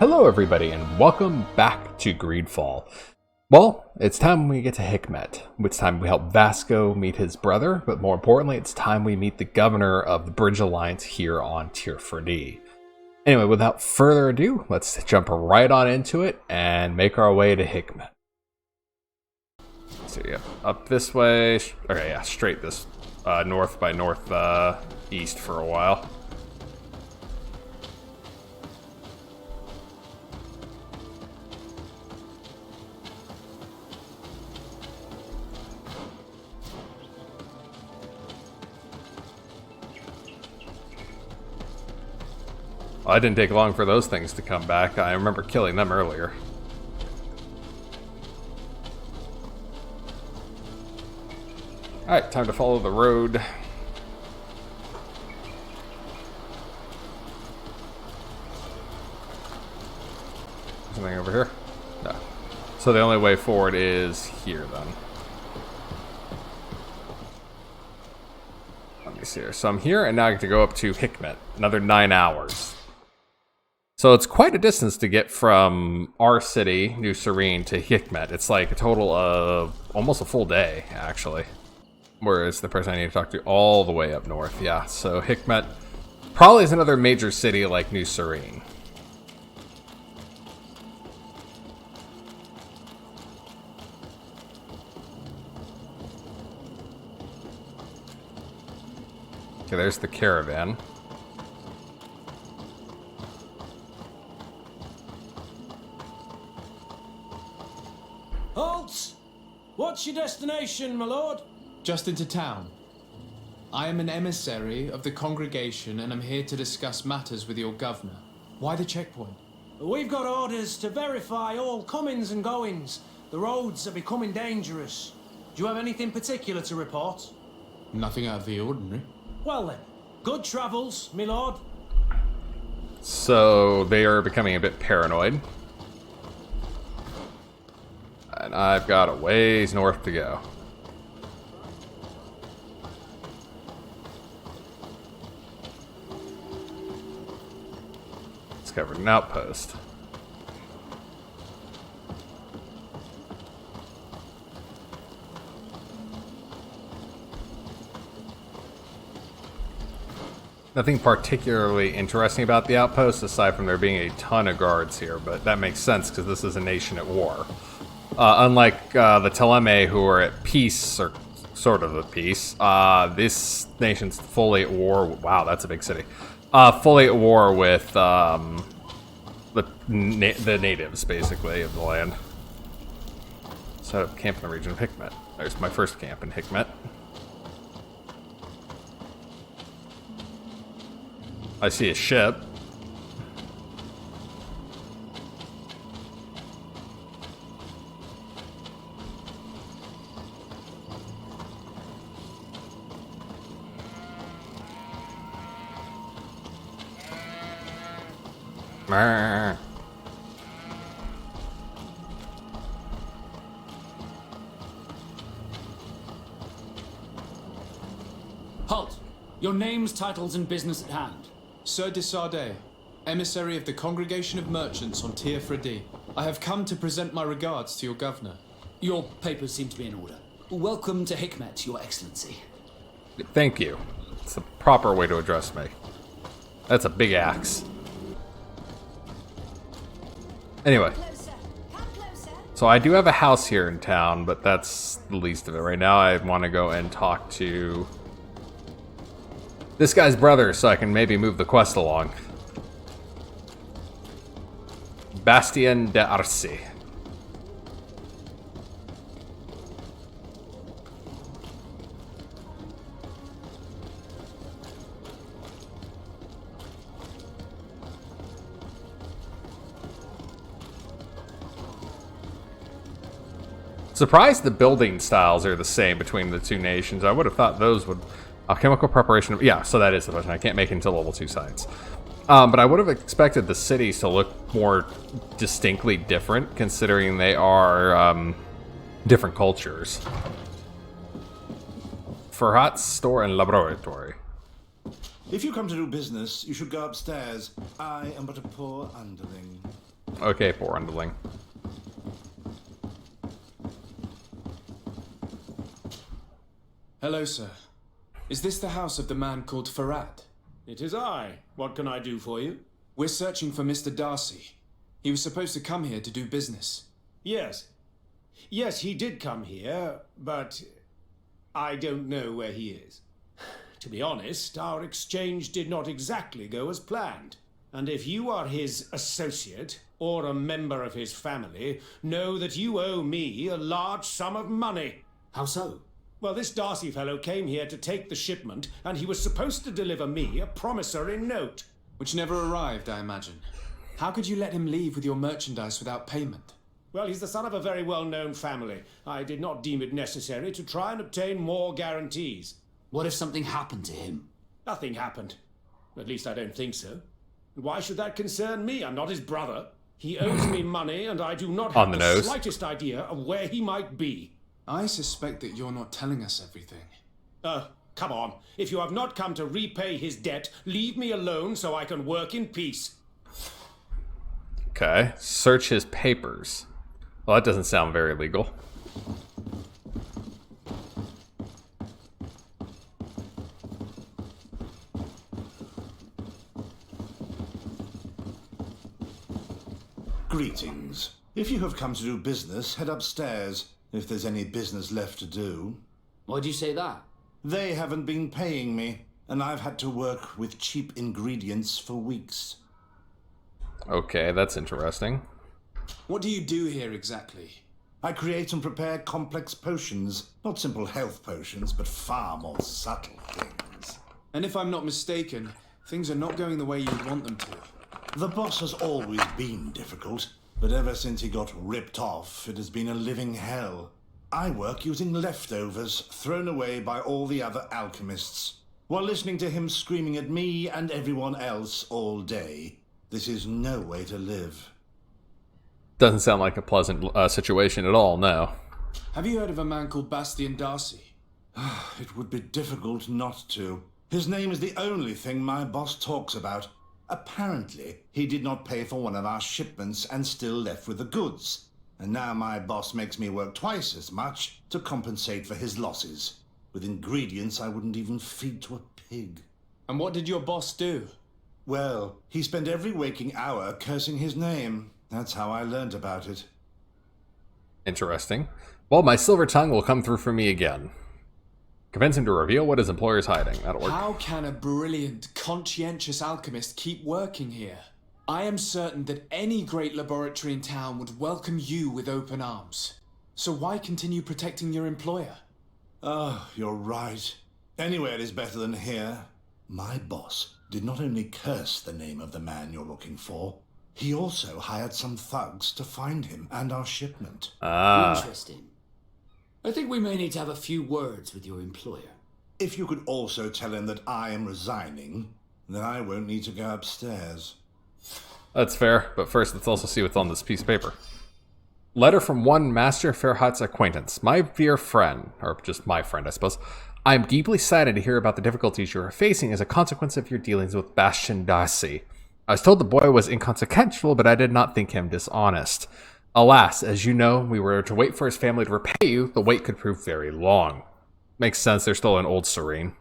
Hello everybody and welcome back to Greedfall. Well, it's time we get to Hikmet. It's time we help Vasco meet his brother, but more importantly, it's time we meet the governor of the Bridge Alliance here on Tier 4D. Anyway, without further ado, let's jump right on into it and make our way to Hikmet. So yeah, up this way, okay, yeah, straight this north by northeast for a while. Well, it didn't take long for those things to come back. I remember killing them earlier. Alright, time to follow the road. Something over here? No. So the only way forward is here then. Let me see here. So I'm here and now I get to go up to Hikmet. Another 9 hours. So it's quite a distance to get from our city, New Serene, to Hikmet. It's like a total of almost a full day, actually. Whereas the person I need to talk to all the way up north, yeah. So Hikmet probably is another major city like New Serene. Okay, there's the caravan. Halt! What's your destination, my lord? Just into town. I am an emissary of the congregation and am here to discuss matters with your governor. Why the checkpoint? We've got orders to verify all comings and goings. The roads are becoming dangerous. Do you have anything particular to report? Nothing out of the ordinary. Well then, good travels, my lord. So they are becoming a bit paranoid. And I've got a ways north to go. Discovered an outpost. Nothing particularly interesting about the outpost aside from there being a ton of guards here, but that makes sense because this is a nation at war. Unlike the Teleme, who are at peace, or sort of at peace, this nation's fully at war. Wow, that's a big city. Fully at war with the natives, basically, of the land. Set up camp in the region of Hikmet. There's my first camp in Hikmet. I see a ship. Halt! Your names, titles, and business at hand. Sir de Sardet, emissary of the congregation of merchants on Tier 4D. I have come to present my regards to your governor. Your papers seem to be in order. Welcome to Hikmet, Your Excellency. Thank you. It's the proper way to address me. That's a big axe. Anyway. So I do have a house here in town, but that's the least of it. Right now I want to go and talk to this guy's brother so I can maybe move the quest along. Bastien de Arce. Surprised the building styles are the same between the two nations. I would have thought those would... chemical preparation... Yeah, so that is the question. I can't make it until level 2 science. But I would have expected the cities to look more distinctly different, considering they are different cultures. Ferhat's store and laboratory. If you come to do business, you should go upstairs. I am but a poor underling. Okay, poor underling. Hello, sir. Is this the house of the man called Farad? It is I. What can I do for you? We're searching for Mr. Darcy. He was supposed to come here to do business. Yes. Yes, he did come here, but I don't know where he is. To be honest, our exchange did not exactly go as planned. And if you are his associate, or a member of his family, know that you owe me a large sum of money. How so? Well, this Darcy fellow came here to take the shipment, and he was supposed to deliver me a promissory note. Which never arrived, I imagine. How could you let him leave with your merchandise without payment? Well, he's the son of a very well-known family. I did not deem it necessary to try and obtain more guarantees. What if something happened to him? Nothing happened. At least I don't think so. Why should that concern me? I'm not his brother. He owes me money, and I do not have the slightest idea of where he might be. I suspect that you're not telling us everything. Come on. If you have not come to repay his debt, leave me alone so I can work in peace. Okay, search his papers. Well, that doesn't sound very legal. Greetings. If you have come to do business, head upstairs, if there's any business left to do. Why'd you say that? They haven't been paying me, and I've had to work with cheap ingredients for weeks. Okay, that's interesting. What do you do here exactly? I create and prepare complex potions. Not simple health potions, but far more subtle things. And if I'm not mistaken, things are not going the way you'd want them to. The boss has always been difficult, but ever since he got ripped off, it has been a living hell. I work using leftovers thrown away by all the other alchemists, while listening to him screaming at me and everyone else all day. This is no way to live. Doesn't sound like a pleasant situation at all, no. Have you heard of a man called Bastian Darcy? It would be difficult not to. His name is the only thing my boss talks about. Apparently, he did not pay for one of our shipments and still left with the goods. And now my boss makes me work twice as much to compensate for his losses, with ingredients I wouldn't even feed to a pig. And what did your boss do? Well, he spent every waking hour cursing his name. That's how I learned about it. Interesting. Well, my silver tongue will come through for me again. Convince him to reveal what his employer is hiding. That'll work. How can a brilliant, conscientious alchemist keep working here? I am certain that any great laboratory in town would welcome you with open arms. So why continue protecting your employer? Oh, you're right. Anywhere is better than here. My boss did not only curse the name of the man you're looking for, he also hired some thugs to find him and our shipment. Interesting. I think we may need to have a few words with your employer. If you could also tell him that I am resigning, then I won't need to go upstairs. That's fair, but first let's also see what's on this piece of paper. Letter from one Master Farhat's acquaintance. My dear friend, or just my friend, I suppose. I am deeply saddened to hear about the difficulties you are facing as a consequence of your dealings with Bastian Darcy. I was told the boy was inconsequential, but I did not think him dishonest. Alas, as you know, we were to wait for his family to repay you. The wait could prove very long. Makes sense, they're still in Old Serene.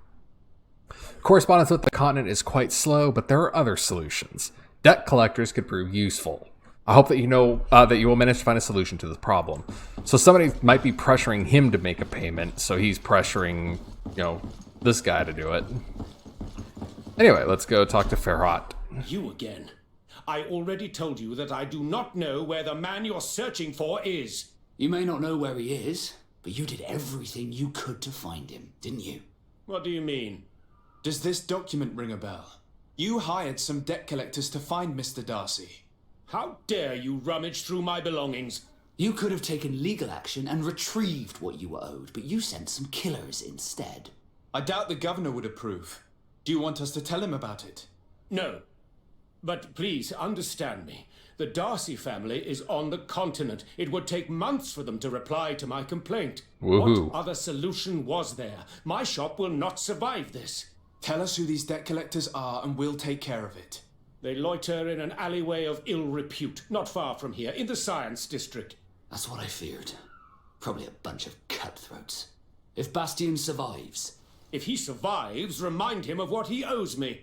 Correspondence with the continent is quite slow, but there are other solutions. Debt collectors could prove useful. I hope that you know that you will manage to find a solution to this problem. So somebody might be pressuring him to make a payment, so he's pressuring, this guy to do it. Anyway, let's go talk to Farhat. You again. I already told you that I do not know where the man you're searching for is. You may not know where he is, but you did everything you could to find him, didn't you? What do you mean? Does this document ring a bell? You hired some debt collectors to find Mr. Darcy. How dare you rummage through my belongings? You could have taken legal action and retrieved what you were owed, but you sent some killers instead. I doubt the governor would approve. Do you want us to tell him about it? No. But please understand me. The Darcy family is on the continent. It would take months for them to reply to my complaint. Woohoo. What other solution was there? My shop will not survive this. Tell us who these debt collectors are and we'll take care of it. They loiter in an alleyway of ill repute, not far from here, in the Science District. That's what I feared. Probably a bunch of cutthroats. If Bastion survives... If he survives, remind him of what he owes me.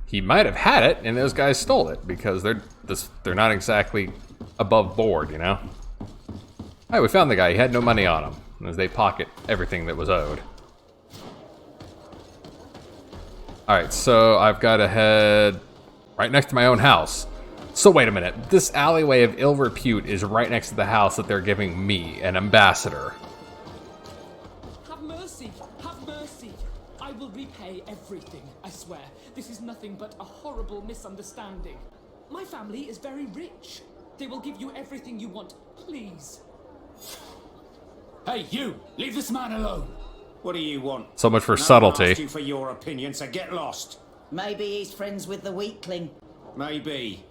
He might have had it, and those guys stole it, because they're not exactly above board, you know? Alright, we found the guy. He had no money on him, as they pocket everything that was owed. Alright, so I've got to head right next to my own house. So wait a minute. This alleyway of ill repute is right next to the house that they're giving me, an ambassador. Have mercy! Have mercy! I will repay everything, I swear. This is nothing but a horrible misunderstanding. My family is very rich. They will give you everything you want. Please. Hey, you! Leave this man alone! What do you want? So much for No one subtlety. asked you for your opinion, so get lost. Maybe he's friends with the weakling. Maybe.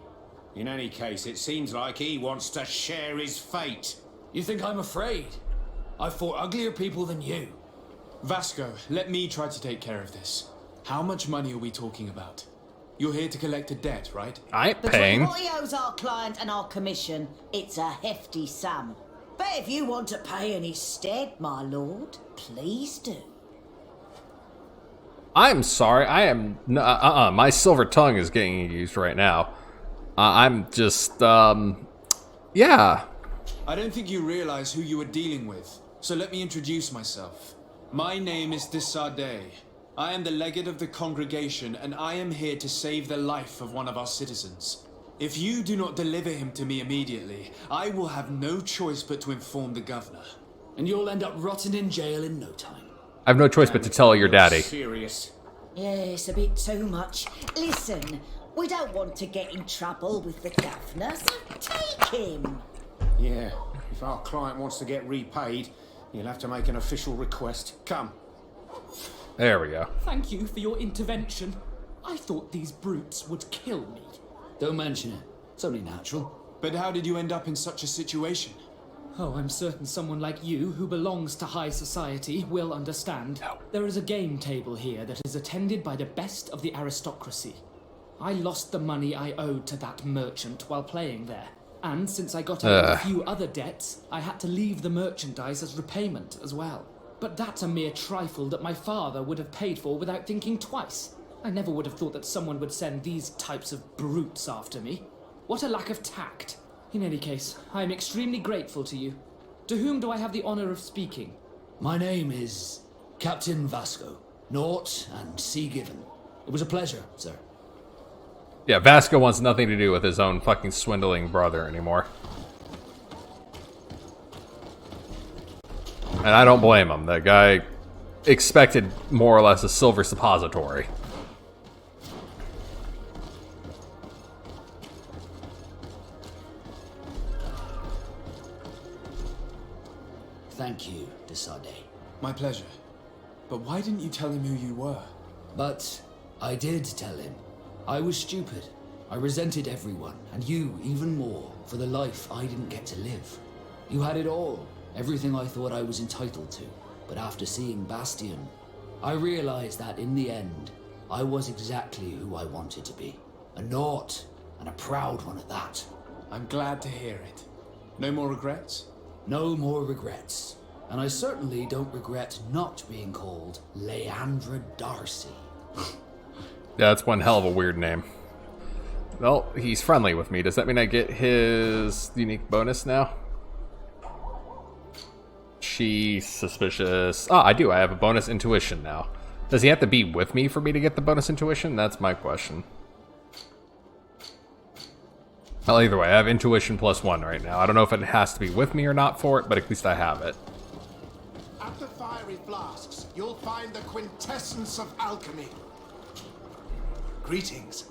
In any case, it seems like he wants to share his fate. You think I'm afraid? I fought uglier people than you. Vasco, let me try to take care of this. How much money are we talking about? You're here to collect a debt, right? I ain't Between paying. what he owes our client and our commission, it's a hefty sum. But if you want to pay in his stead, my lord, please do. I'm sorry. I am... my silver tongue is getting used right now. I'm just, yeah. I don't think you realize who you are dealing with, so let me introduce myself. My name is Desade. I am the legate of the congregation, and I am here to save the life of one of our citizens. If you do not deliver him to me immediately, I will have no choice but to inform the governor. And you'll end up rotting in jail in no time. I have no choice but to tell your daddy. Serious. Yes, a bit too much. Listen, we don't want to get in trouble with the governor, so take him. Yeah, if our client wants to get repaid, he'll have to make an official request. Come. There we go. Thank you for your intervention. I thought these brutes would kill me. Don't mention it. It's only natural. But how did you end up in such a situation? Oh, I'm certain someone like you, who belongs to high society, will understand. There is a game table here that is attended by the best of the aristocracy. I lost the money I owed to that merchant while playing there. And since I got over a few other debts, I had to leave the merchandise as repayment as well. But that's a mere trifle that my father would have paid for without thinking twice. I never would have thought that someone would send these types of brutes after me. What a lack of tact. In any case, I am extremely grateful to you. To whom do I have the honor of speaking? My name is Captain Vasco. Naught and sea given. It was a pleasure, sir. Yeah, Vasco wants nothing to do with his own fucking swindling brother anymore. And I don't blame him. That guy expected more or less a silver suppository. Thank you, Desade. My pleasure. But why didn't you tell him who you were? But I did tell him. I was stupid. I resented everyone, and you even more, for the life I didn't get to live. You had it all, everything I thought I was entitled to. But after seeing Bastion, I realized that in the end, I was exactly who I wanted to be. A naught, and a proud one at that. I'm glad to hear it. No more regrets? No more regrets. And I certainly don't regret not being called Leandra Darcy. Yeah, that's one hell of a weird name. Well, he's friendly with me. Does that mean I get his unique bonus now? She's suspicious. Ah, I do. I have a bonus intuition now. Does he have to be with me for me to get the bonus intuition? That's my question. Well, either way, I have intuition +1 right now. I don't know if it has to be with me or not for it, but at least I have it. At the fiery flasks, you'll find the quintessence of alchemy. Greetings.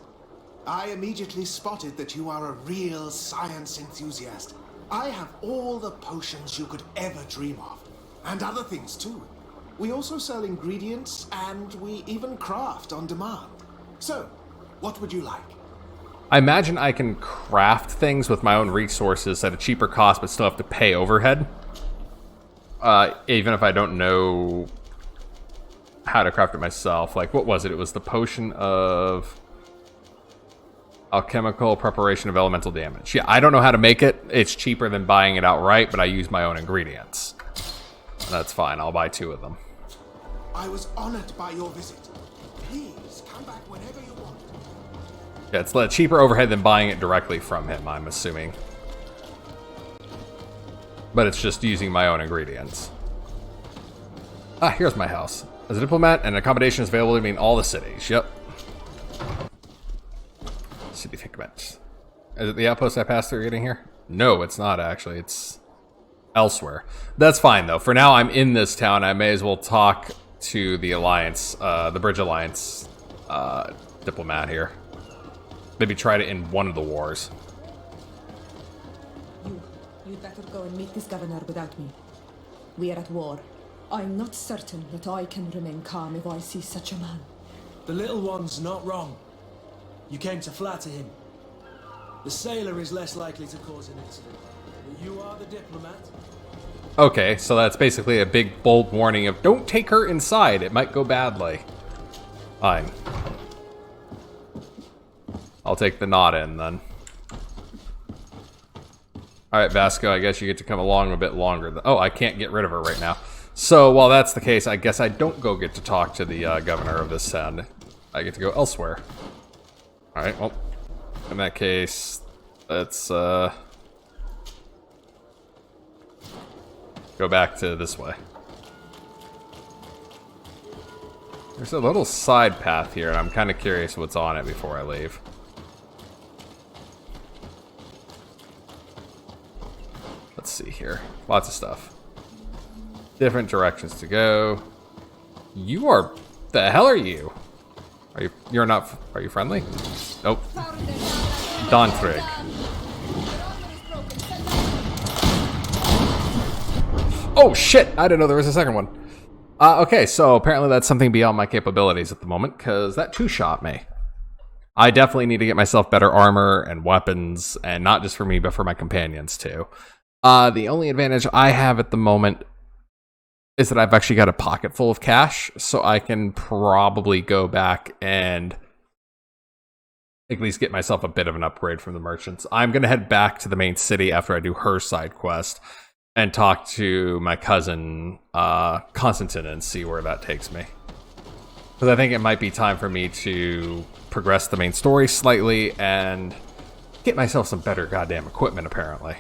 I immediately spotted that you are a real science enthusiast. I have all the potions you could ever dream of. And other things too. We also sell ingredients, and we even craft on demand. So, what would you like? I imagine I can craft things with my own resources at a cheaper cost, but still have to pay overhead. Even if I don't know how to craft it myself. Like, what was it? It was the potion of Alchemical preparation of elemental damage. Yeah, I don't know how to make it. It's cheaper than buying it outright, but I use my own ingredients. That's fine. I'll buy 2 of them. I was honored by your visit. Please come back whenever you want. Yeah, it's a cheaper overhead than buying it directly from him, I'm assuming. But it's just using my own ingredients. Ah, here's my house. As a diplomat, an accommodation is available to me in all the cities. Yep. City of Hikmet. Is it the outpost I passed through getting here? No, it's not actually. It's elsewhere. That's fine though. For now, I'm in this town. I may as well talk to the Alliance, the Bridge Alliance diplomat here. Maybe try to end one of the wars. You'd better go and meet this governor without me. We are at war. I'm not certain that I can remain calm if I see such a man. The little one's not wrong. You came to flatter him. The sailor is less likely to cause an incident. But you are the diplomat. Okay, so that's basically a big, bold warning of don't take her inside. It might go badly. Fine. I'll take the nod in then. Alright, Vasco, I guess you get to come along a bit longer. Oh, I can't get rid of her right now. So, while that's the case, I guess I don't go get to talk to the governor of this town. I get to go elsewhere. Alright, well, in that case, let's go back to this way. There's a little side path here, and I'm kind of curious what's on it before I leave. Let's see here. Lots of stuff. Different directions to go. You are... The hell are you? Are you... You're not... Are you friendly? Nope. Donfrig. Oh shit! I didn't know there was a second one. Okay, so apparently that's something beyond my capabilities at the moment, because that two-shot me. I definitely need to get myself better armor and weapons, and not just for me, but for my companions too. The only advantage I have at the moment is that I've actually got a pocket full of cash, so I can probably go back and at least get myself a bit of an upgrade from the merchants. I'm going to head back to the main city after I do her side quest and talk to my cousin, Constantine, and see where that takes me. Because I think it might be time for me to progress the main story slightly and get myself some better goddamn equipment, apparently.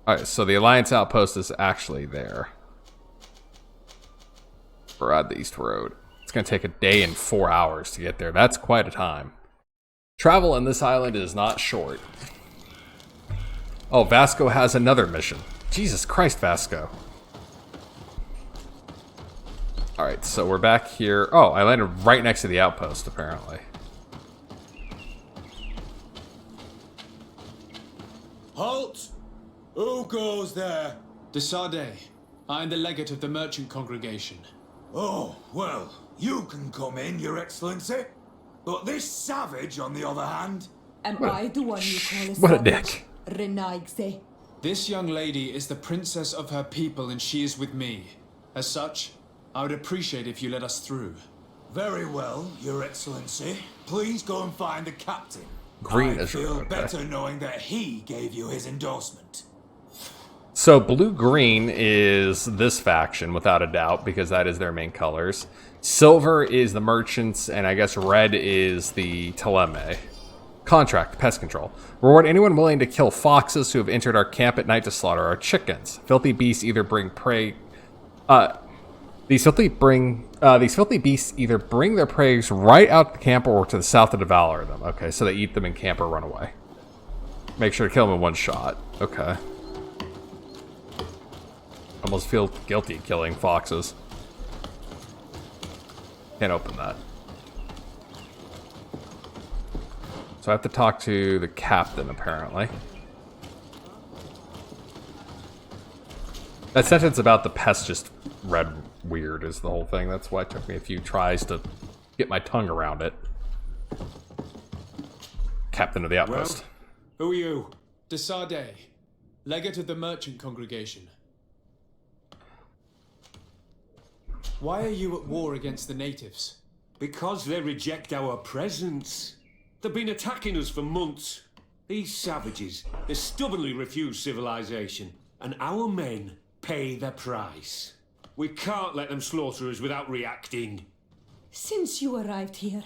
Alright, so the Alliance outpost is actually there. Broad the East Road. It's going to take a day and 4 hours to get there. That's quite a time. Travel on this island is not short. Oh, Vasco has another mission. Jesus Christ, Vasco. Alright, so we're back here. Oh, I landed right next to the outpost, apparently. Halt! Who goes there? De Sardet. I'm the legate of the merchant congregation. Oh, well, you can come in, Your Excellency. But this savage, on the other hand... Am I the one you call a what a savage? dick. Renaigse. This young lady is the princess of her people and she is with me. As such, I would appreciate if you let us through. Very well, Your Excellency. Please go and find the captain. Green I is feel okay. better knowing that he gave you his endorsement. So blue-green is this faction, without a doubt, because that is their main colors. Silver is the merchants, and I guess red is the Teleme. Contract, pest control. Reward anyone willing to kill foxes who have entered our camp at night to slaughter our chickens. Filthy beasts either bring prey... These filthy beasts either bring their prey right out the camp or to the south to devour them. Okay, so they eat them in camp or run away. Make sure to kill them in one shot. Okay. Almost feel guilty killing foxes. Can't open that. So I have to talk to the captain, apparently. That sentence about the pest just read weird is the whole thing. That's why it took me a few tries to get my tongue around it. Captain of the outpost. Well, who are you? De Sardet, legate of the merchant congregation. Why are you at war against the natives? Because they reject our presence. They've been attacking us for months. These savages, they stubbornly refuse civilization, and our men pay the price. We can't let them slaughter us without reacting. Since you arrived here,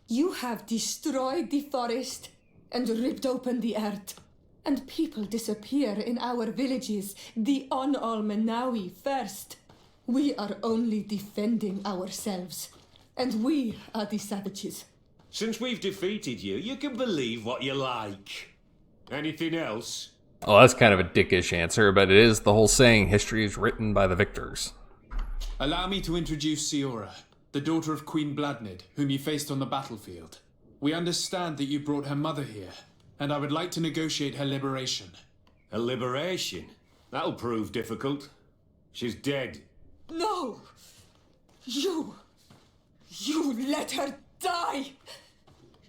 you have destroyed the forest and ripped open the earth. And people disappear in our villages, the Al-Manawi first. We are only defending ourselves, and we are the savages. Since we've defeated you, you can believe what you like. Anything else? Oh, that's kind of a dickish answer, but it is the whole saying, history is written by the victors. Allow me to introduce Siora, the daughter of Queen Bladnid, whom you faced on the battlefield. We understand that you brought her mother here, and I would like to negotiate her liberation. A liberation? That'll prove difficult. She's dead. No! You let her die!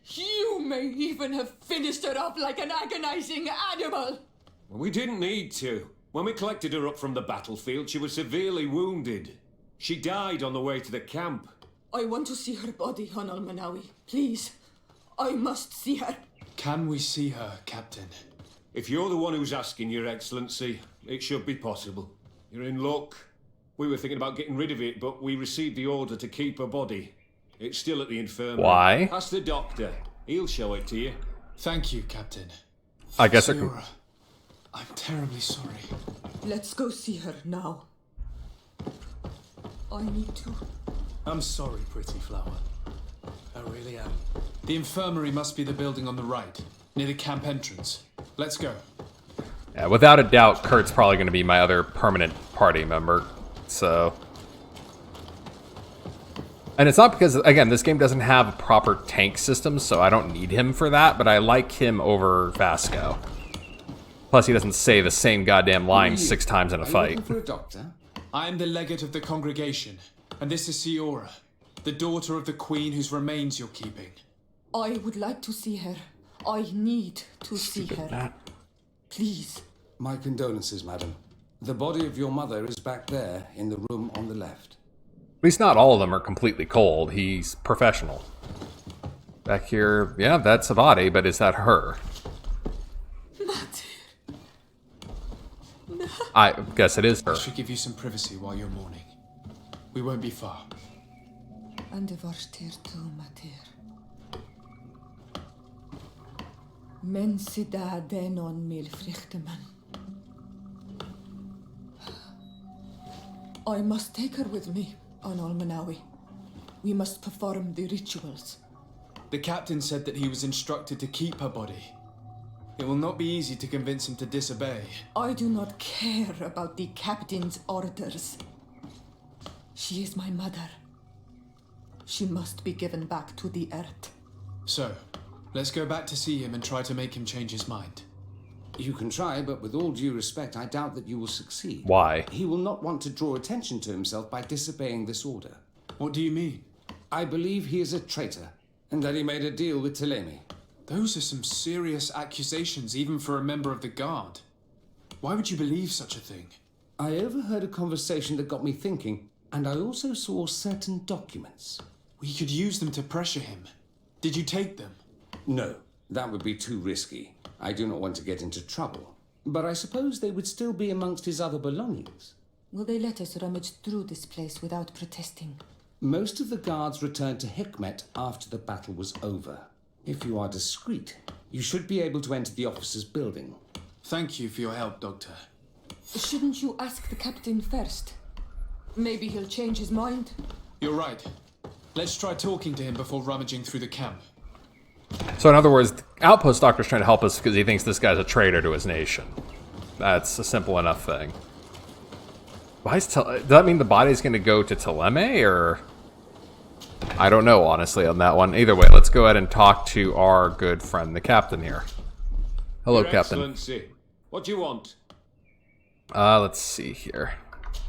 You may even have finished her off like an agonizing animal! We didn't need to. When we collected her up from the battlefield, she was severely wounded. She died on the way to the camp. I want to see her body, on Al-Manawi. Please. I must see her. Can we see her, Captain? If you're the one who's asking, Your Excellency, it should be possible. You're in luck. We were thinking about getting rid of it, but we received the order to keep her body. It's still at the infirmary. Why? Ask the doctor. He'll show it to you. Thank you, Captain. I guess Siora, I'm terribly sorry. Let's go see her now. I need to. I'm sorry, pretty flower. I really am. The infirmary must be the building on the right, near the camp entrance. Let's go. Yeah, without a doubt, Kurt's probably going to be my other permanent party member. So, and it's not because, again, this game doesn't have a proper tank system, so I don't need him for that, but I like him over Vasco. Plus, he doesn't say the same goddamn line 6 times in a fight. For a doctor? I am the legate of the congregation, and this is Siora, the daughter of the queen whose remains you're keeping. I would like to see her. I need to see her. Please. My condolences, madam. The body of your mother is back there in the room on the left. At least not all of them are completely cold. He's professional. Back here, yeah, that's a body, but is that her? I guess it is her. I should give you some privacy while you're mourning. We won't be far. And the Vartir tu matir. Men sida denon mil frichteman. I must take her with me on Al-Manawi. We must perform the rituals. The captain said that he was instructed to keep her body. It will not be easy to convince him to disobey. I do not care about the captain's orders. She is my mother. She must be given back to the earth. So, let's go back to see him and try to make him change his mind. You can try, but with all due respect, I doubt that you will succeed. Why? He will not want to draw attention to himself by disobeying this order. What do you mean? I believe he is a traitor, and that he made a deal with Telemi. Those are some serious accusations, even for a member of the Guard. Why would you believe such a thing? I overheard a conversation that got me thinking, and I also saw certain documents. We could use them to pressure him. Did you take them? No, that would be too risky. I do not want to get into trouble. But I suppose they would still be amongst his other belongings. Will they let us rummage through this place without protesting? Most of the guards returned to Hikmet after the battle was over. If you are discreet, you should be able to enter the officer's building. Thank you for your help, Doctor. Shouldn't you ask the captain first? Maybe he'll change his mind. You're right. Let's try talking to him before rummaging through the camp. So in other words, the Outpost Doctor's trying to help us because he thinks this guy's a traitor to his nation. That's a simple enough thing. Does that mean the body's going to go to Teleme, or... I don't know, honestly, on that one. Either way, let's go ahead and talk to our good friend, the captain here. Hello, Your Captain. Excellency, what do you want? Let's see here.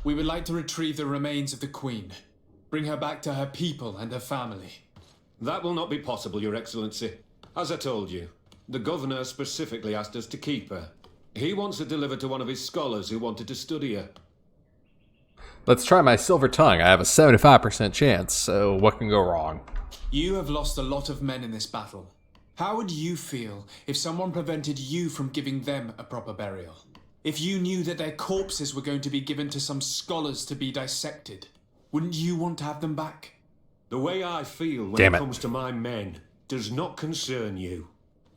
We would like to retrieve the remains of the Queen. Bring her back to her people and her family. That will not be possible, Your Excellency. As I told you, the Governor specifically asked us to keep her. He wants her delivered to one of his scholars who wanted to study her. Let's try my silver tongue. I have a 75% chance, so what can go wrong? You have lost a lot of men in this battle. How would you feel if someone prevented you from giving them a proper burial? If you knew that their corpses were going to be given to some scholars to be dissected? Wouldn't you want to have them back? The way I feel when it comes to my men does not concern you.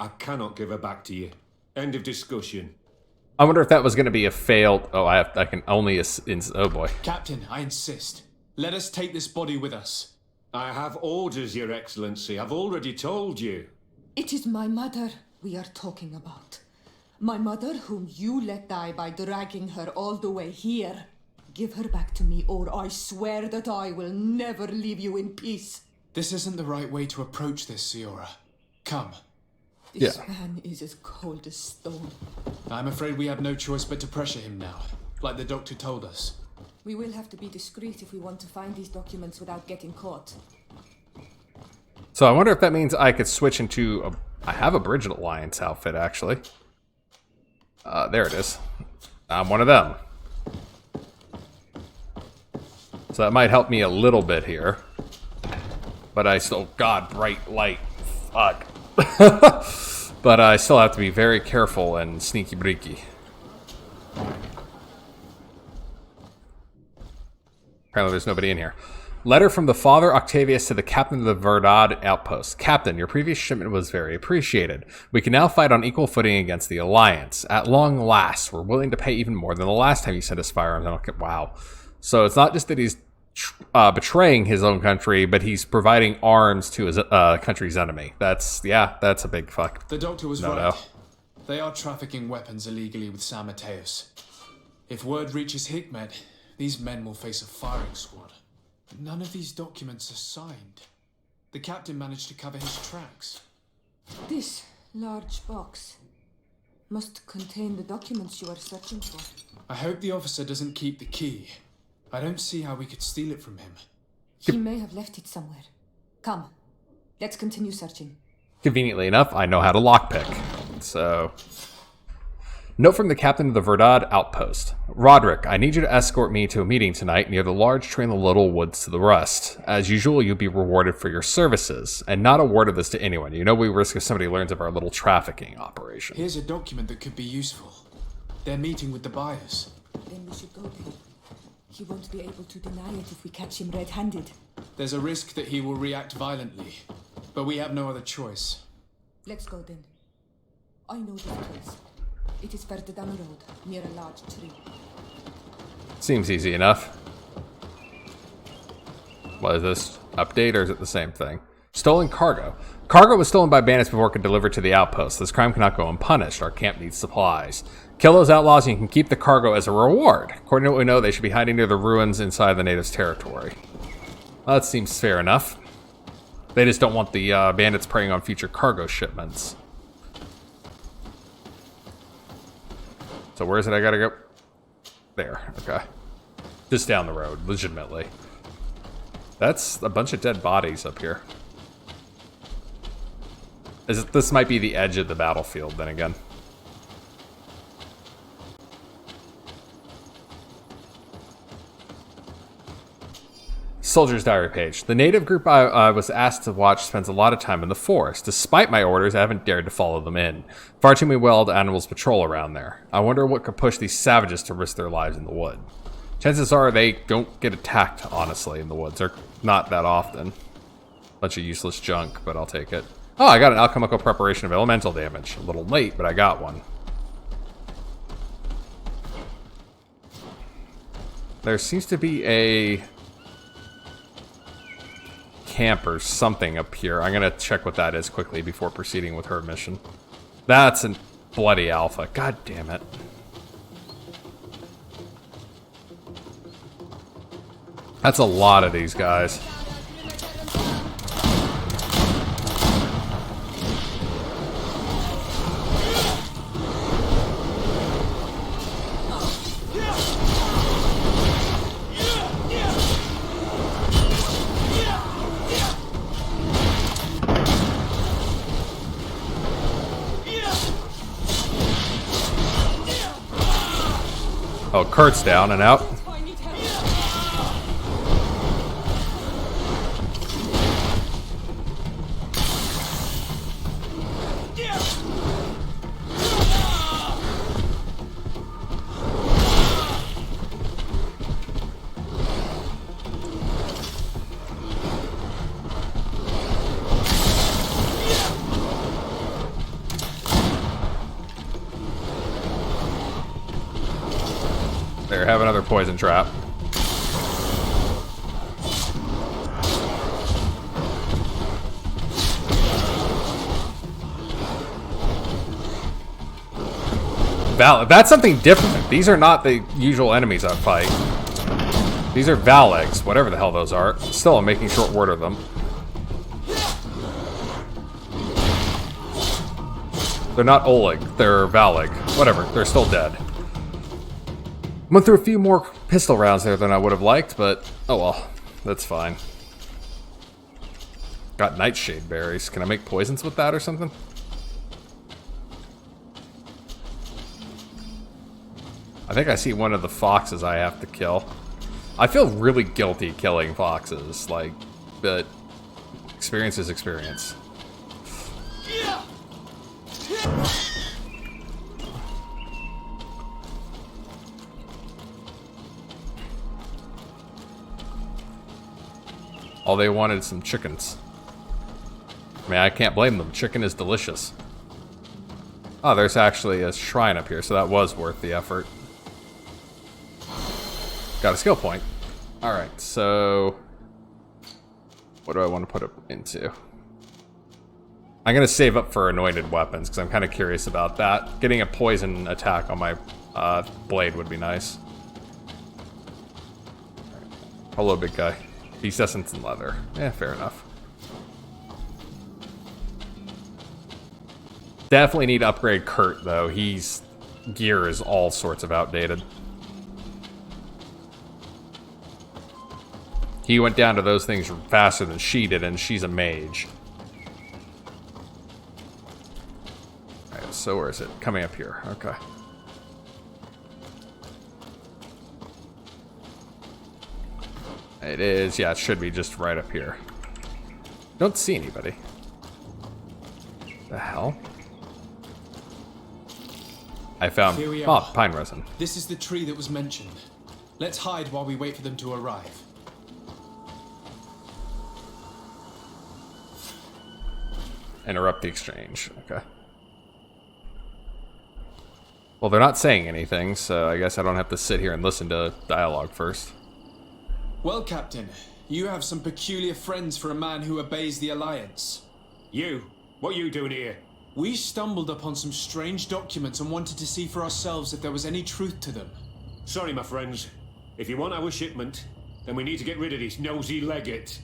I cannot give her back to you. End of discussion. I wonder if that was going to be a failed... Oh, I can only... Oh, boy. Captain, I insist. Let us take this body with us. I have orders, Your Excellency. I've already told you. It is my mother we are talking about. My mother whom you let die by dragging her all the way here. Give her back to me, or I swear that I will never leave you in peace. This isn't the right way to approach this, Siora. Come. This man is as cold as stone. I'm afraid we have no choice but to pressure him now, like the doctor told us. We will have to be discreet if we want to find these documents without getting caught. So I wonder if that means I could switch into... I have a Bridget Alliance outfit, actually. There it is. I'm one of them. So that might help me a little bit here. But I still... God, bright light. Fuck. But I still have to be very careful and sneaky breaky. Apparently there's nobody in here. Letter from the Father Octavius to the Captain of the Verdad Outpost. Captain, your previous shipment was very appreciated. We can now fight on equal footing against the Alliance. At long last, we're willing to pay even more than the last time you sent us firearms. Wow. So it's not just that he's betraying his own country, but he's providing arms to his country's enemy. That's a big fuck. The doctor was right. They are trafficking weapons illegally with San Mateus. If word reaches Hikmet, these men will face a firing squad. None of these documents are signed. The captain managed to cover his tracks. This large box must contain the documents you are searching for. I hope the officer doesn't keep the key. I don't see how we could steal it from him. He may have left it somewhere. Come, let's continue searching. Conveniently enough, I know how to lockpick. So... Note from the Captain of the Verdad Outpost. Roderick, I need you to escort me to a meeting tonight near the large train of Little Woods to the Rust. As usual, you'll be rewarded for your services, and not a word of this to anyone. You know we risk if somebody learns of our little trafficking operation. Here's a document that could be useful. They're meeting with the buyers. Then we should go there. He won't be able to deny it if we catch him red-handed. There's a risk that he will react violently, but we have no other choice. Let's go then. I know the place. It is further down the road, near a large tree. Seems easy enough. What is this? Update, or is it the same thing? Stolen cargo. Cargo was stolen by bandits before it could deliver to the outpost. This crime cannot go unpunished. Our camp needs supplies. Kill those outlaws and you can keep the cargo as a reward. According to what we know, they should be hiding near the ruins inside the natives' territory. Well, that seems fair enough. They just don't want the bandits preying on future cargo shipments. So where is it I gotta go? There, okay. Just down the road, legitimately. That's a bunch of dead bodies up here. This might be the edge of the battlefield then again. Soldier's diary page. The native group I was asked to watch spends a lot of time in the forest. Despite my orders, I haven't dared to follow them in. Far too many wild animals patrol around there. I wonder what could push these savages to risk their lives in the wood. Chances are they don't get attacked, honestly, in the woods. They're not that often. Bunch of useless junk, but I'll take it. Oh, I got an alchemical preparation of elemental damage. A little late, but I got one. There seems to be a camp or something up here. I'm gonna check what that is quickly before proceeding with her mission. That's a bloody alpha. God damn it. That's a lot of these guys. Oh, Kurt's down and out. have another poison trap. That's something different. These are not the usual enemies I fight. These are Valegs, whatever the hell those are. Still, I'm making short work of them. They're not Oleg, they're Valeg. Whatever, they're still dead. Went through a few more pistol rounds there than I would have liked, but oh well, that's fine. Got nightshade berries. Can I make poisons with that or something? I think I see one of the foxes I have to kill. I feel really guilty killing foxes, like, but experience is experience. All they wanted is some chickens. I mean, I can't blame them. Chicken is delicious. Oh, there's actually a shrine up here, so that was worth the effort. Got a skill point. Alright, so... what do I want to put it into? I'm going to save up for anointed weapons, because I'm kind of curious about that. Getting a poison attack on my blade would be nice. Hello, big guy. Beast essence and leather. Yeah, fair enough. Definitely need to upgrade Kurt, though. His gear is all sorts of outdated. He went down to those things faster than she did, and she's a mage. Alright, so where is it? Coming up here. Okay. It is, yeah, it should be just right up here. Don't see anybody. The hell? I found pine resin. This is the tree that was mentioned. Let's hide while we wait for them to arrive. Interrupt the exchange. Okay. Well, they're not saying anything, so I guess I don't have to sit here and listen to dialogue first. Well, Captain, you have some peculiar friends for a man who obeys the Alliance. You? What are you doing here? We stumbled upon some strange documents and wanted to see for ourselves if there was any truth to them. Sorry, my friends. If you want our shipment, then we need to get rid of this nosy legate.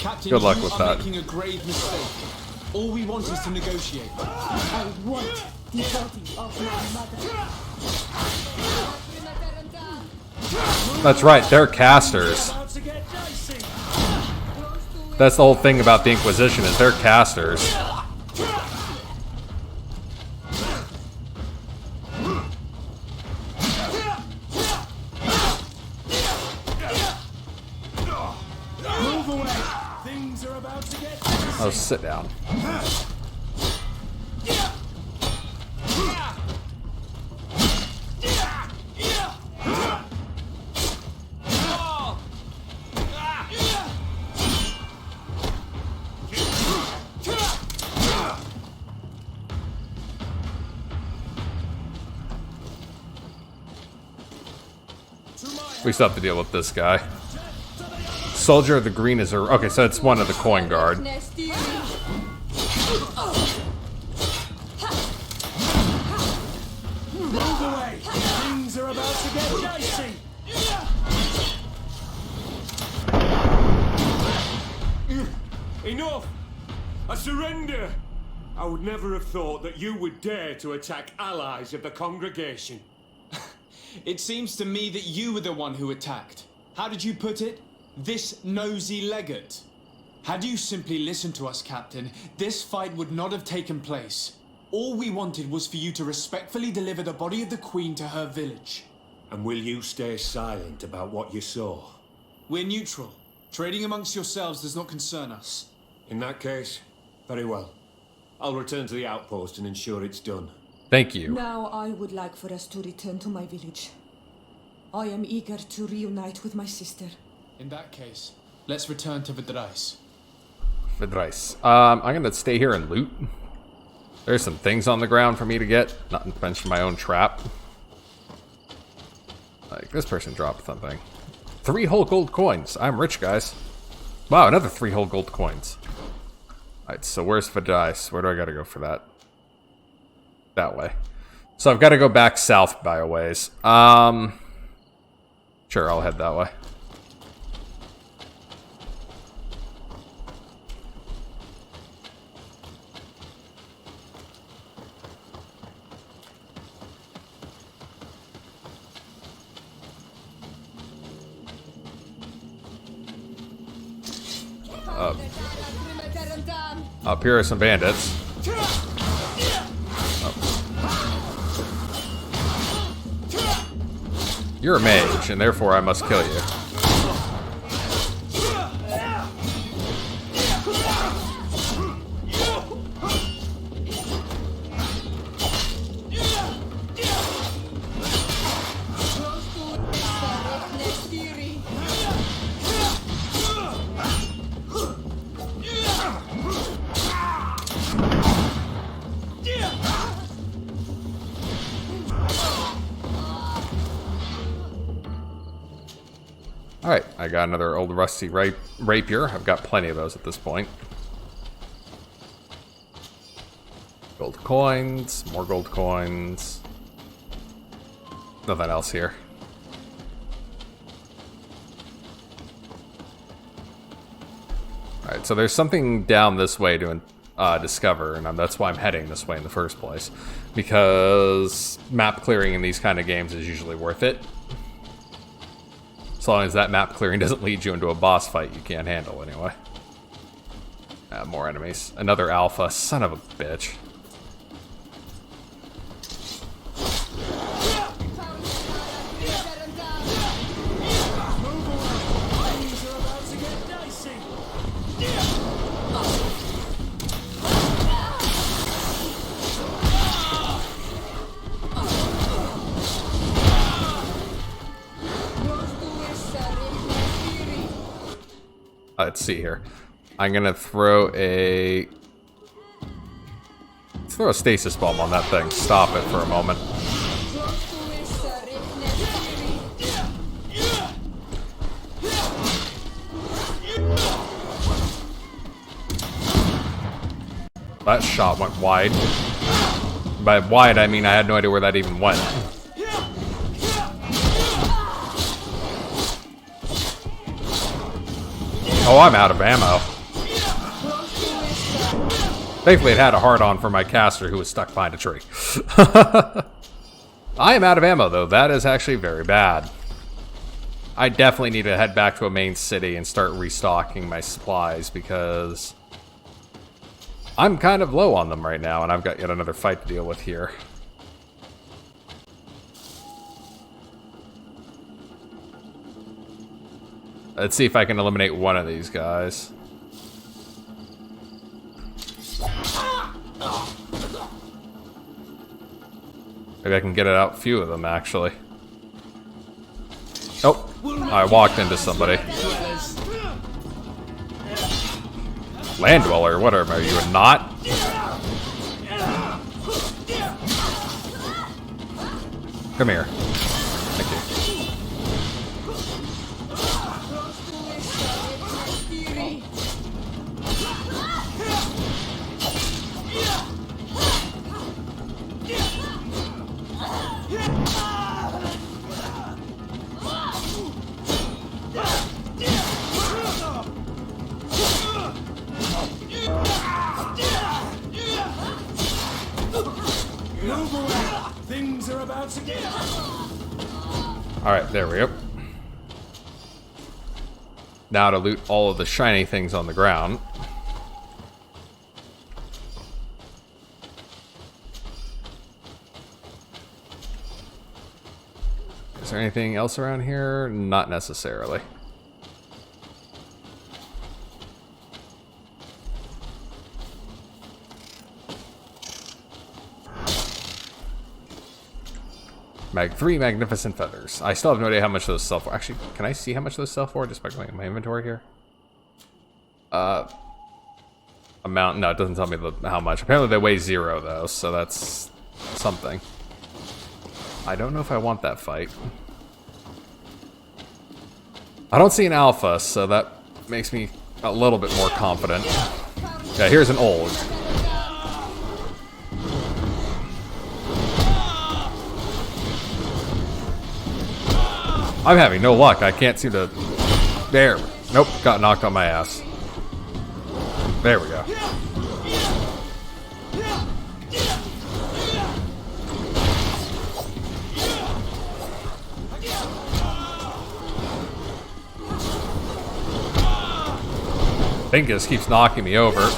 Captain, good luck you with are that. making a grave mistake. All we want is to negotiate. I want the body of my mother. That's right, they're casters. That's the whole thing about the Inquisition, is they're casters. Move away. Things are about to get Oh, sit down. We still have to deal with this guy. Soldier of the Green is a... okay, so it's one of the coin guard. Move away. Things are about to get dicey. Enough! I surrender! I would never have thought that you would dare to attack allies of the congregation. It seems to me that you were the one who attacked. How did you put it? This nosy legate. Had you simply listened to us, Captain, this fight would not have taken place. All we wanted was for you to respectfully deliver the body of the Queen to her village. And will you stay silent about what you saw? We're neutral. Trading amongst yourselves does not concern us. In that case, very well. I'll return to the outpost and ensure it's done. Thank you. Now I would like for us to return to my village. I am eager to reunite with my sister. In that case, let's return to Vidrais. Vidrais. I'm gonna stay here and loot. There's some things on the ground for me to get, not to mention my own trap. Like, this person dropped something. 3 whole gold coins. I'm rich, guys. Wow, another 3 whole gold coins. Alright, so where's the dice? Where do I gotta go for that? That way. So I've got to go back south by a ways. Sure, I'll head that way. Up here are some bandits. You're a mage, and therefore I must kill you. Alright, I got another old rusty rapier. I've got plenty of those at this point. Gold coins, more gold coins. Nothing else here. Alright, so there's something down this way to discover, and that's why I'm heading this way in the first place. Because map clearing in these kind of games is usually worth it. As long as that map clearing doesn't lead you into a boss fight you can't handle anyway. More enemies. Another alpha. Son of a bitch. Let's see here. I'm gonna throw a stasis bomb on that thing. Stop it for a moment. That shot went wide. By wide, I mean I had no idea where that even went. Oh, I'm out of ammo. Thankfully, it had a hard-on for my caster who was stuck behind a tree. I am out of ammo, though. That is actually very bad. I definitely need to head back to a main city and start restocking my supplies, because I'm kind of low on them right now, and I've got yet another fight to deal with here. Let's see if I can eliminate one of these guys. Maybe I can get it out a few of them, actually. Oh, I walked into somebody. Land Dweller, whatever, are you a knot? Come here. Thank you. Things are about to get. Alright, there we go. Now to loot all of the shiny things on the ground. Is there anything else around here? Not necessarily. Three magnificent feathers. I still have no idea how much those sell for. Actually, can I see how much those sell for just by going in my inventory here? Amount. No, it doesn't tell me how much. Apparently they weigh 0 though, so that's something. I don't know if I want that fight. I don't see an alpha, so that makes me a little bit more confident. Yeah, here's an old. I'm having no luck. I can't seem to... There. Nope, got knocked on my ass. There we go. Bingus keeps knocking me over.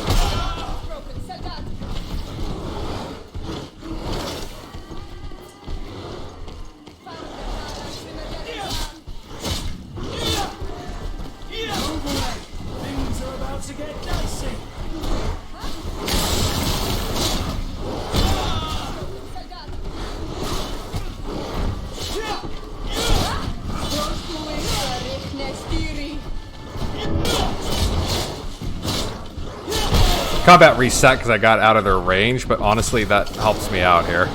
Combat reset because I got out of their range, but honestly that helps me out here.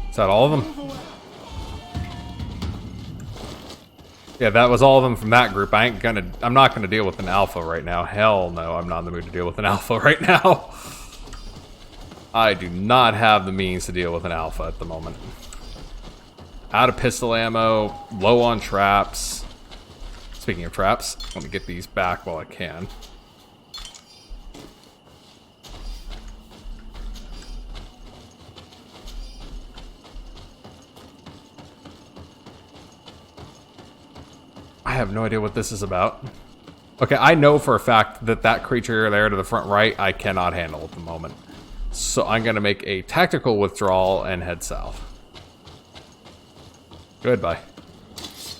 Is that all of them? Yeah, that was all of them from that group. I'm not gonna deal with an alpha right now. Hell no, I'm not in the mood to deal with an alpha right now. I do not have the means to deal with an alpha at the moment. Out of pistol ammo, low on traps. Speaking of traps, let me get these back while I can. I have no idea what this is about. Okay, I know for a fact that that creature there to the front right, I cannot handle at the moment. So I'm going to make a tactical withdrawal and head south. Goodbye.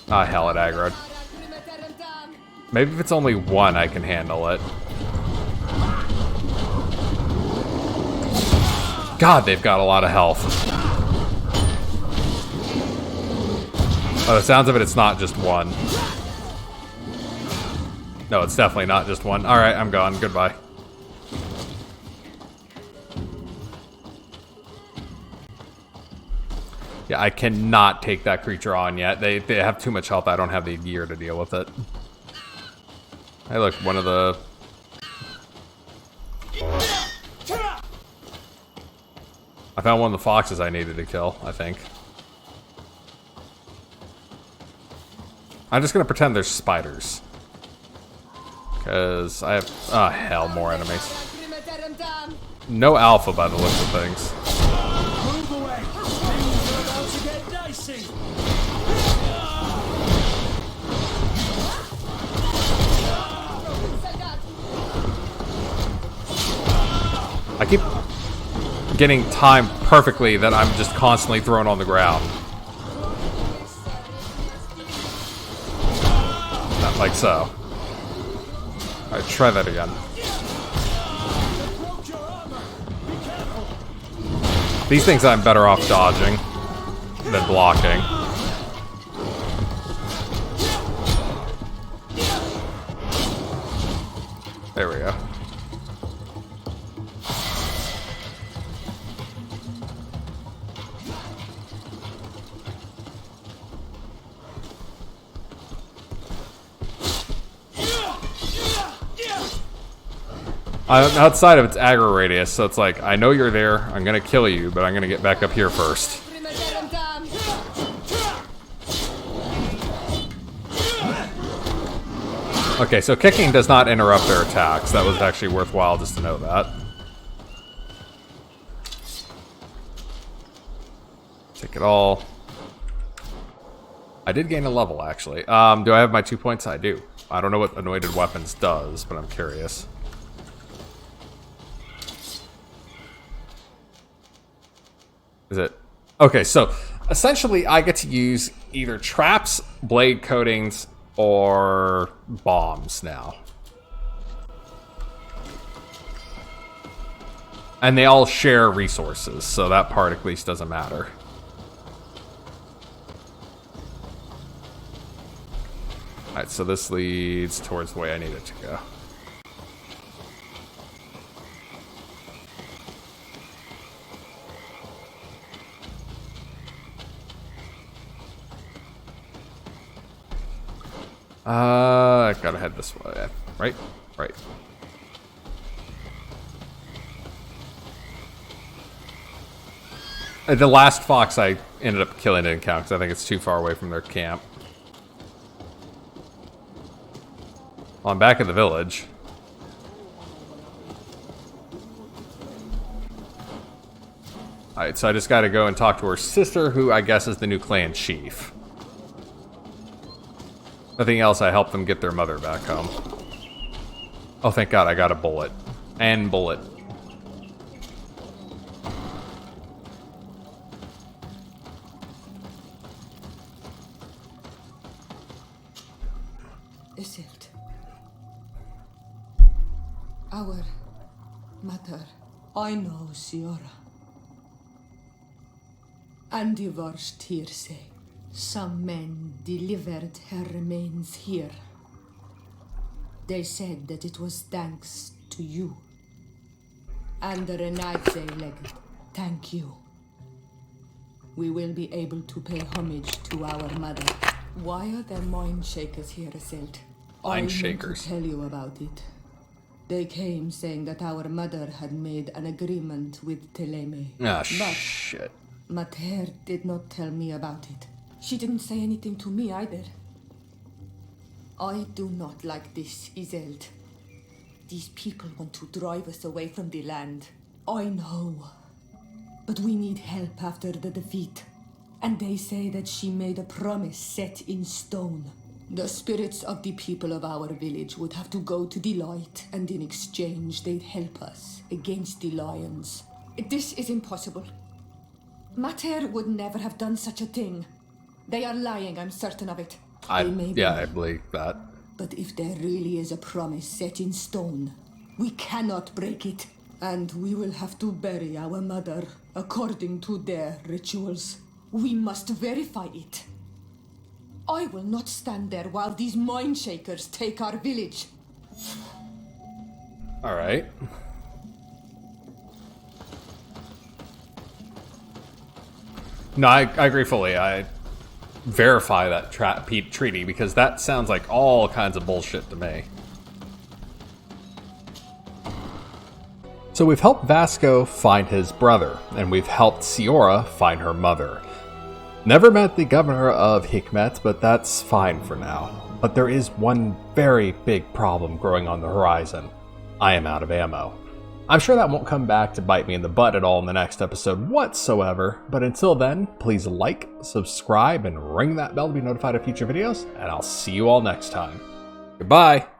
Ah, hell, it aggroed. Maybe if it's only one, I can handle it. God, they've got a lot of health. Oh, the sounds of it, it's not just one. No, it's definitely not just one. Alright, I'm gone. Goodbye. Yeah, I cannot take that creature on yet. They have too much health. I don't have the gear to deal with it. Hey, look, one of the... I found one of the foxes I needed to kill, I think. I'm just gonna pretend there's spiders. Because I have... Oh, hell, more enemies. No alpha by the looks of things. Move away! Things are about to get dicey! I keep getting timed perfectly that I'm just constantly thrown on the ground. Not like so. Alright, try that again. These things I'm better off dodging than blocking. There we go. Outside of its aggro radius, so it's like, I know you're there, I'm gonna kill you, but I'm gonna get back up here first. Okay, so kicking does not interrupt their attacks. That was actually worthwhile just to know that. Take it all. I did gain a level, actually. Do I have my 2 points? I do. I don't know what Anointed Weapons does, but I'm curious. Is it? Okay, so essentially I get to use either traps, blade coatings, or bombs now. And they all share resources, so that part at least doesn't matter. Alright, so this leads towards the way I need it to go. I gotta head this way. Right? Right. The last fox I ended up killing didn't count because I think it's too far away from their camp. Well, I'm back at the village. Alright, so I just gotta go and talk to her sister, who I guess is the new clan chief. Nothing else, I helped them get their mother back home. Oh, thank God, I got a bullet. And bullet. Isildt. Our mother. I know, Siora. And the worst here say. Some men delivered her remains here. They said that it was thanks to you. And the Renaite legate, thank you. We will be able to pay homage to our mother. Why are there mind shakers here, Isildt? Mind shakers. I meant to tell you about it. They came saying that our mother had made an agreement with Teleme. Ah, shit. Mater did not tell me about it. She didn't say anything to me either. I do not like this, Isildt. These people want to drive us away from the land. I know. But we need help after the defeat. And they say that she made a promise set in stone. The spirits of the people of our village would have to go to the light, and in exchange they'd help us against the lions. This is impossible. Mater would never have done such a thing. They are lying, I'm certain of it. I believe that. But if there really is a promise set in stone, we cannot break it. And we will have to bury our mother according to their rituals. We must verify it. I will not stand there while these mind shakers take our village. Alright. No, I agree fully. I verify that treaty, because that sounds like all kinds of bullshit to me. So we've helped Vasco find his brother, and we've helped Siora find her mother. Never met the governor of Hikmet, but that's fine for now. But there is one very big problem growing on the horizon. I am out of ammo. I'm sure that won't come back to bite me in the butt at all in the next episode whatsoever, but until then, please like, subscribe, and ring that bell to be notified of future videos, and I'll see you all next time. Goodbye!